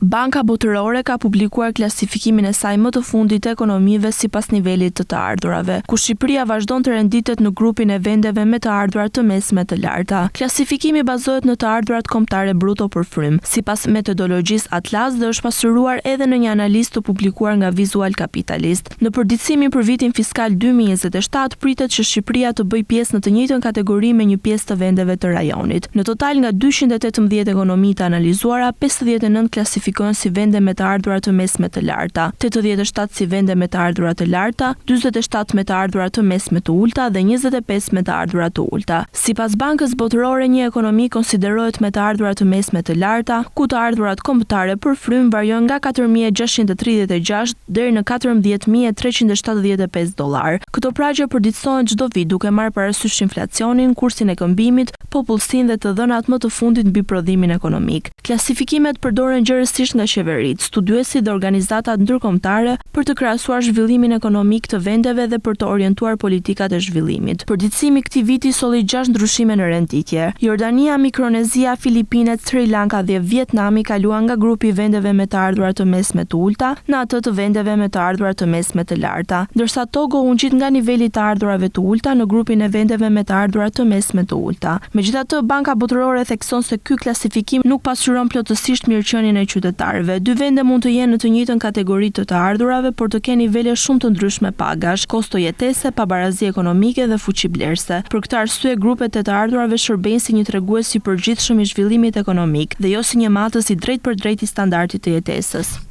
Banka Botërore ka publikuar klasifikimin e saj më të fundit të ekonomive sipas nivelit të ardhurave, ku Shqipëria vazhdon të renditet në grupin e vendeve me të ardhurat të mesme të larta. Klasifikimi bazohet në të ardhurat kombëtare bruto për frym, sipas metodologjisë Atlas dhe është pasuruar edhe në një analizë të publikuar nga Visual Capitalist. Në përditësimin për vitin fiskal 2027 pritet që Shqipëria të bëjë pjesë në të njëjtën kategori me një pjesë të vendeve të rajonit. Në total nga 218 ekonomi të analizuara, 59 klasifikohen si vende me të ardhurat të mesme të larta, 87 si vende me të ardhurat të larta, 47 me të ardhurat të mesme të ulta dhe 25 me të ardhurat të ulta. Sipas Bankës Botërore, një ekonomi konsiderohet me të ardhurat të mesme të larta, ku të ardhurat kombëtare për frym variojnë nga 4.636 deri në 14.375 dollar. Këto pragje përditësohen çdo vit duke marrë parasysh inflacionin, kursin e këmbimit, popullsinë dhe të dhënat më të fundit mbi prodhimin ekonomik. Klasifikimet përdoren gjërësisht nga qeveritë, studiuesit dhe organizatat ndërkombëtare për të krahasuar zhvillimin ekonomik të vendeve dhe për të orientuar politikat e zhvillimit. Përditësimi i këtij viti solli 6 ndryshime në renditje. Jordania, Mikronezia, Filipinet, Sri Lanka dhe Vietnami kaluan nga grupi i vendeve me të ardhurat të mesme të ulta në atë të vendeve me të ardhurat të mesme të larta, ndërsa Togo u ngjit nga niveli i të ardhurave të ulta në grupin e vendeve me të ardhurat të mesme të ulta. Megjithatë, Banka Botërore thekson se ky klasifikim nuk pasuron plotësisht mirëqenien e qytetarëve. Dy vende mund të jenë në të njëjtën kategori të të ardhurave, por të kenë nivele shumë të ndryshme pagash, kosto jetese, pabarazi ekonomike dhe fuqi blerëse. Për këtë arsye, grupet e të ardhurave shërbejnë si një tregues i përgjithshëm i zhvillimit ekonomik dhe jo si një matës i drejtpërdrejt i standardit të jetesës.